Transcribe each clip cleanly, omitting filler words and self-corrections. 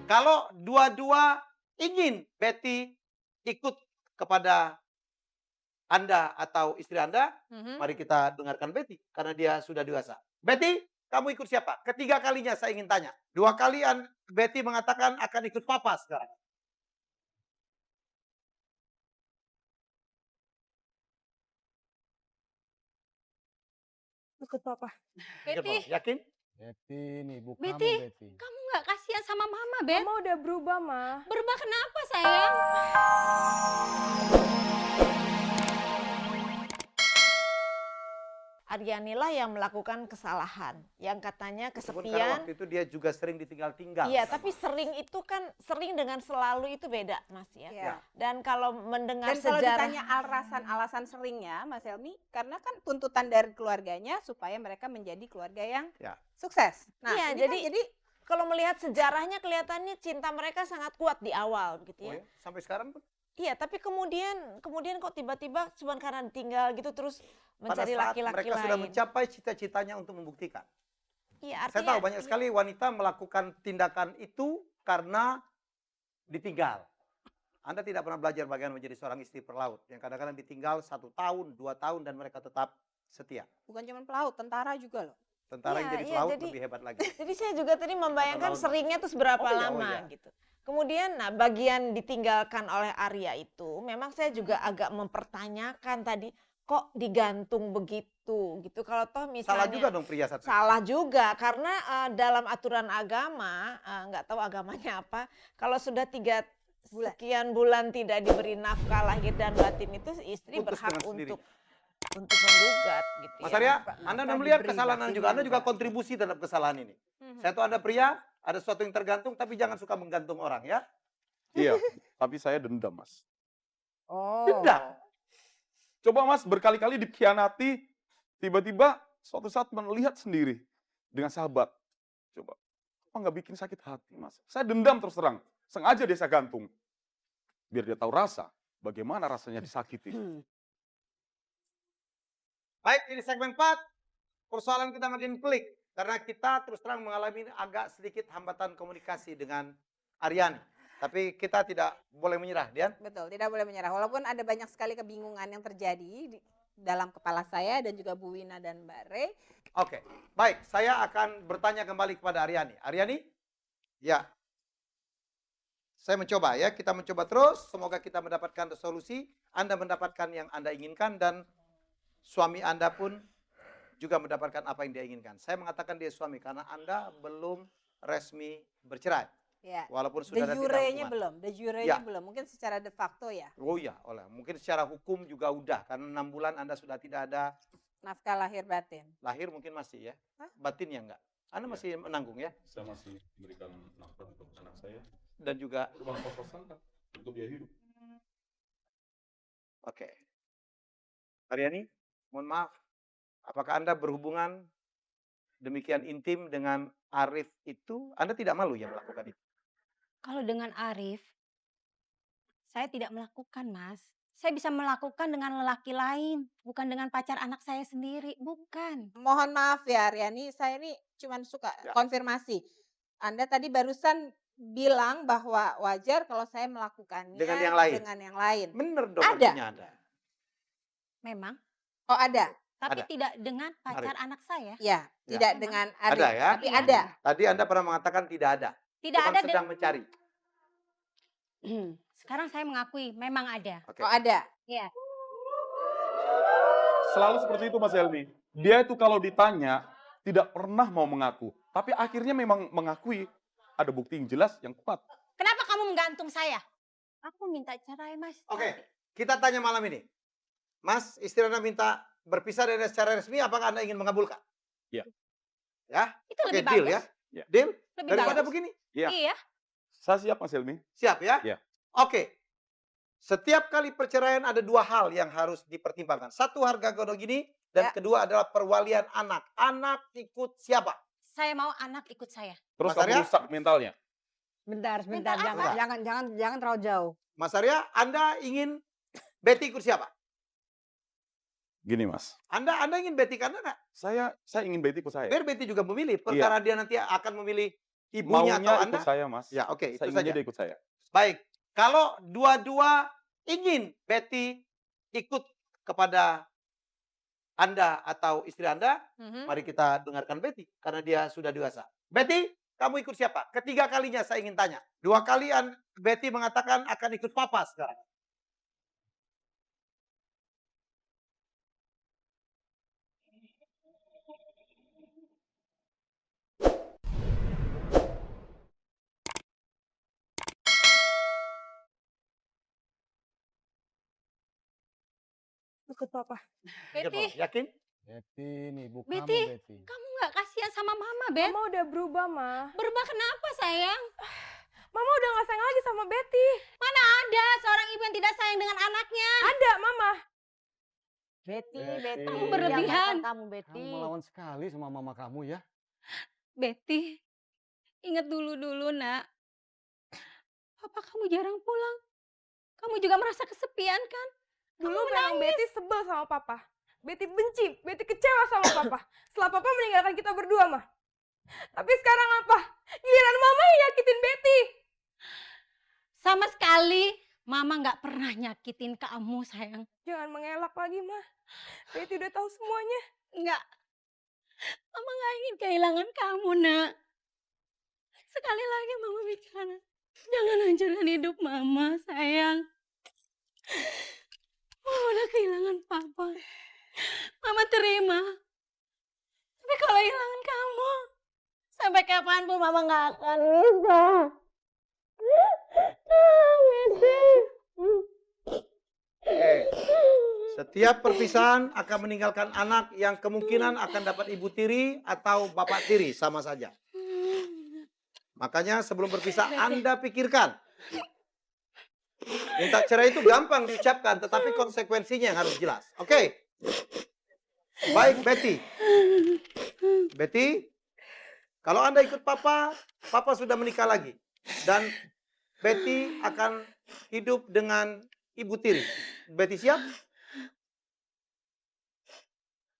Kalau dua-dua ingin Betty ikut kepada Anda atau istri Anda, mari kita dengarkan Betty karena dia sudah dewasa. Betty, kamu ikut siapa? Ketiga kalinya saya ingin tanya. 2 kali Betty mengatakan akan ikut papa sekarang. Ikut papa. Ikut Betty, papa. Yakin? Betty nih, bu Betty, kamu Betty. kamu nggak kasihan sama mama, Bet? Mama udah berubah, Ma. Berubah kenapa, sayang? Aryani lah yang melakukan kesalahan, yang katanya Meskipun karena kesepian. waktu itu dia juga sering ditinggal-tinggal. Iya, sama. tapi sering itu kan sering dengan selalu itu beda, Mas ya. Iya. Dan kalau mendengar Dan kalau sejarah, ditanya alasan seringnya, Mas Helmi, karena kan tuntutan dari keluarganya supaya mereka menjadi keluarga yang Ya. sukses. Nah, iya, ini jadi kalau melihat sejarahnya kelihatannya cinta mereka sangat kuat di awal, gitu Oh ya. ya? Sampai sekarang pun? Iya, tapi kemudian kok tiba-tiba cuma karena ditinggal gitu terus Pada mencari saat laki-laki mereka lain. sudah mencapai cita-citanya untuk membuktikan. Iya, Saya artinya tahu banyak sekali wanita melakukan tindakan itu karena ditinggal. Anda tidak pernah belajar bagaimana menjadi seorang istri pelaut. Yang kadang-kadang ditinggal 1 tahun, 2 tahun, dan mereka tetap setia. bukan cuma pelaut, tentara juga loh. Tentara yang Iya, jadi iya, pelaut jadi- lebih hebat lagi. Jadi saya juga tadi membayangkan Kata laut. seringnya tuh seberapa Oh iya, lama iya. gitu. Kemudian bagian ditinggalkan oleh Arya itu memang saya juga agak mempertanyakan tadi kok digantung begitu gitu. Kalau toh misalnya Salah juga dong pria satu. Salah juga karena dalam aturan agama nggak tahu agamanya apa. Kalau sudah 3 sekian bulan tidak diberi nafkah lahir dan batin itu istri Putus berhak dengan sendiri. untuk menggugat gitu Mas ya. Arya, Nafkah Anda udah melihat diberi, kesalahan batinnya juga. Anda juga enggak. kontribusi terhadap kesalahan ini. Saya tahu Anda pria, ada sesuatu yang tergantung, tapi jangan suka menggantung orang ya. Iya, tapi saya dendam, Mas. Oh. Dendam? Coba Mas berkali-kali dikhianati, tiba-tiba suatu saat melihat sendiri dengan sahabat. Coba, apa nggak bikin sakit hati, Mas? Saya dendam terus terang, sengaja dia saya gantung. Biar dia tahu rasa, bagaimana rasanya disakiti. Baik, ini segmen 4. Persoalan kita makin pelik. Karena kita terus terang mengalami agak sedikit hambatan komunikasi dengan Aryani. Tapi kita tidak boleh menyerah, Dian. Betul, tidak boleh menyerah. Walaupun ada banyak sekali kebingungan yang terjadi dalam kepala saya dan juga Bu Wina dan Mbak Rey. Oke, baik. Saya akan bertanya kembali kepada Aryani. Aryani? Ya. Saya mencoba ya, kita mencoba terus. Semoga kita mendapatkan solusi. Anda mendapatkan yang Anda inginkan dan suami Anda pun juga mendapatkan apa yang dia inginkan. Saya mengatakan dia suami karena Anda belum resmi bercerai. Ya. Walaupun De sudah ada jure-nya tindak belum, de jure-nya Ya. belum. Mungkin secara de facto ya. Oh iya, mungkin secara hukum juga udah. Karena 6 bulan Anda sudah tidak ada Nafkah lahir batin. lahir mungkin masih ya. Hah? Batinnya enggak. Anda Iya. masih menanggung ya. Saya masih memberikan nafkah untuk anak saya. Dan juga, Uang kos-kosan kan, untuk biaya hidup. oke. Aryani, mohon maaf. Apakah Anda berhubungan demikian intim dengan Arif itu? Anda tidak malu ya melakukan itu? Kalau dengan Arif, saya tidak melakukan, Mas. Saya bisa melakukan dengan lelaki lain, bukan dengan pacar anak saya sendiri, bukan. Mohon maaf ya Aryani, saya ini cuma suka Ya. konfirmasi. Anda tadi barusan bilang bahwa wajar kalau saya melakukannya Dengan yang lain. dengan yang lain. Bener dong Ada. artinya ada. Memang, Oh ada? tapi Ada. tidak dengan pacar anak saya. Ya, Ya. tidak Memang. dengan Arif, Ada ya? tapi Iya. ada. Tadi Anda pernah mengatakan tidak ada. Tidak Cuman ada. sedang mencari. Sekarang saya mengakui memang ada. Oke. Oh ada. Ya. Selalu seperti itu Mas Helmi. Dia itu kalau ditanya, tidak pernah mau mengaku. Tapi akhirnya memang mengakui. Ada bukti yang jelas, yang kuat. Kenapa kamu menggantung saya? Aku minta cerai, Mas. Oke, kita tanya malam ini. Mas, istri Anda minta berpisah dari Anda secara resmi, apakah Anda ingin mengabulkan? Iya. Ya? Itu Oke, lebih deal bagus. ya? Ya. Deal? Lebih Daripada bagus. begini? Iya. Iya. Saya siap Mas Helmi. Siap ya? Iya. Oke. Setiap kali perceraian ada 2 hal yang harus dipertimbangkan. Satu, harga godong gini, dan Ya. kedua adalah perwalian anak. Anak ikut siapa? Saya mau anak ikut saya. Terus Mas kamu Arya? rusak mentalnya. Sebentar, Sebentar jangan terlalu jauh. Mas Arya, Anda ingin Betty ikut siapa? Gini Mas, Anda ingin Betty karena nggak? saya ingin Betty ikut saya. Biar Betty juga memilih. Perkara dia nanti akan memilih Ibunya atau Maunya Anda? ikut saya, Mas. Ya, oke, itu Saya saja. inginnya dia ikut saya. Baik, kalau dua-dua ingin Betty ikut kepada Anda atau istri Anda, mari kita dengarkan Betty karena dia sudah dewasa. Betty, kamu ikut siapa? Ketiga kalinya saya ingin tanya. 2 kali Betty mengatakan akan ikut papa sekarang. Ikut papa. Betty, Yakin? Betty nih, ibu Betty, kamu Betty. kamu nggak kasihan sama mama, Bet? Mama udah berubah, Ma. Berubah kenapa, sayang? Mama udah gak sayang lagi sama Betty. Mana ada seorang ibu yang tidak sayang dengan anaknya? Ada, Mama. Betty, Kamu berlebihan. Kamu melawan sekali sama mama kamu ya. Betty, ingat dulu-dulu, Nak. Papa kamu jarang pulang. Kamu juga merasa kesepian, kan? Dulu memang Betty sebel sama papa. Betty benci, Betty kecewa sama papa. Setelah papa meninggalkan kita berdua, Ma. Tapi sekarang apa? Giliran mama yang nyakitin Betty. Sama sekali, Mama nggak pernah nyakitin kamu, sayang. Jangan mengelak lagi, Ma. Betty udah tahu semuanya. Enggak. Mama nggak ingin kehilangan kamu, Nak. Sekali lagi Mama bicara. Jangan hancurkan hidup Mama, sayang. Mama udah kehilangan Papa. Mama terima. Tapi kalau kehilangan kamu, sampai kapanpun Mama nggak akan bisa. Setiap perpisahan akan meninggalkan anak yang kemungkinan akan dapat ibu tiri atau bapak tiri, sama saja. Makanya sebelum berpisah Anda pikirkan. Minta cerai itu gampang diucapkan, tetapi konsekuensinya yang harus jelas. Oke? Baik, Betty. Betty, kalau Anda ikut Papa, Papa sudah menikah lagi. Dan Betty akan hidup dengan ibu tiri. Betty siap?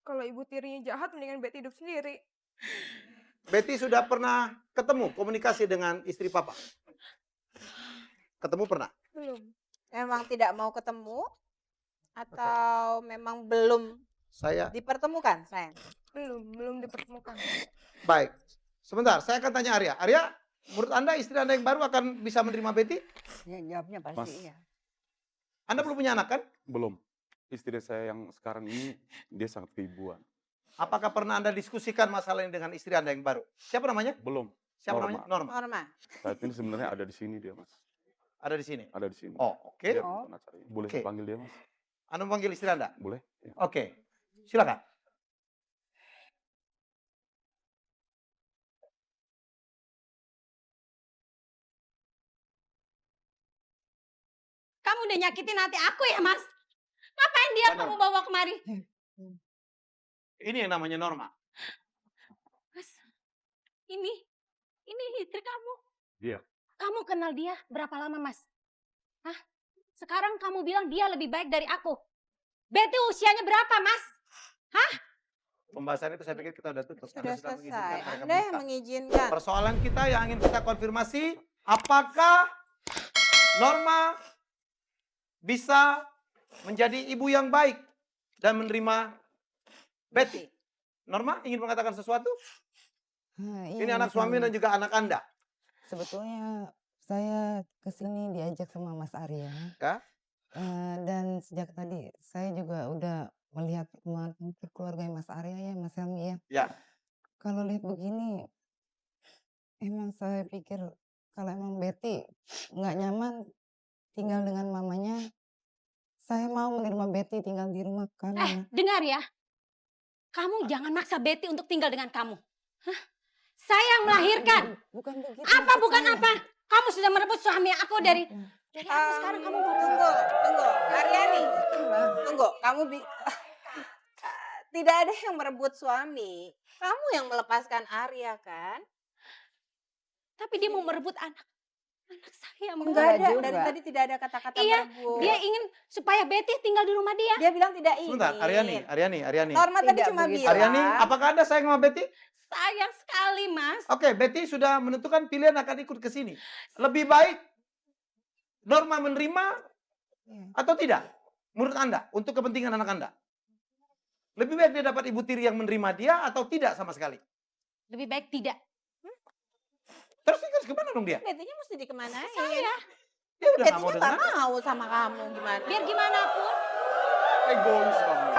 Kalau ibu tirinya jahat, mendingan Betty hidup sendiri. Betty sudah pernah ketemu komunikasi dengan istri Papa? Ketemu pernah? Belum. Memang tidak mau ketemu atau memang belum Saya dipertemukan, sayang? Belum dipertemukan. baik. Sebentar, saya akan tanya Arya. Arya, menurut Anda istri Anda yang baru akan bisa menerima Betty? Ya, jawabnya Mas. pasti iya. Anda belum punya anak kan? Belum. Istri saya yang sekarang ini, dia sangat keibuan. Apakah pernah Anda diskusikan masalah ini dengan istri Anda yang baru? Siapa namanya? Belum. Siapa Norma. namanya? Norma. Norma. Saat ini sebenarnya ada di sini dia, Mas. Ada di sini. Ada di sini. Oh, oke. Dia nonton acara ini. Boleh Oke. panggil dia, Mas? Anda memanggil istri Anda? Boleh? Ya. Oke. Silakan. Kamu udah nyakitin hati aku ya, Mas? Ngapain dia Benar. kamu bawa kemari? Ini yang namanya Norma. Mas, ini istri kamu. Iya. Kamu kenal dia berapa lama, Mas? Hah? Sekarang kamu bilang dia lebih baik dari aku. Betty usianya berapa, Mas? Pembahasan itu saya pikir kita sudah tutup. Sudah Anda mengizinkan selesai. mereka Anda yang menikah. mengizinkan. Persoalan kita yang ingin kita konfirmasi, apakah Norma bisa menjadi ibu yang baik dan menerima Betty? Norma ingin mengatakan sesuatu? Ini anak suami dan juga anak Anda. Sebetulnya saya kesini diajak sama Mas Arya. Ya. Dan sejak tadi saya juga udah melihat perkembangan keluarga Mas Arya ya, Mas Helmi ya. Ya. Kalau lihat begini, emang saya pikir kalau emang Betty nggak nyaman tinggal dengan mamanya, saya mau menerima Betty tinggal di rumah kami. Dengar ya. Kamu jangan maksa Betty untuk tinggal dengan kamu. Hah? Saya yang melahirkan. Bukan begitu. Apa maksud bukan saya. apa? Kamu sudah merebut suami aku dari Maaf, aku sekarang kamu baru Tunggu, Aryani. Tunggu, tidak ada yang merebut suami. Kamu yang melepaskan Arya kan? tapi dia mau merebut anak saya. Mas. Enggak ada, juga. dari tadi tidak ada kata-kata Iya, merebut. Dia ingin supaya Betty tinggal di rumah dia. Dia bilang tidak ingin. Sebentar, Aryani. Norma tadi Tidak cuma begitu. bilang. Aryani, apakah Anda sayang sama Betty? Sayang sekali, Mas. Oke, Betty sudah menentukan pilihan akan ikut ke sini. Lebih baik Norma menerima Iya. atau tidak? Menurut Anda, untuk kepentingan anak Anda. Lebih baik dia dapat ibu tiri yang menerima dia atau tidak sama sekali? Lebih baik tidak. Terus dia harus kemana dong dia? Betty-nya mesti dikemanain? Saya. Dia udah nggak mau Betty-nya dengan nggak mau sama kamu gimana? Biar gimana pun. Egois kamu.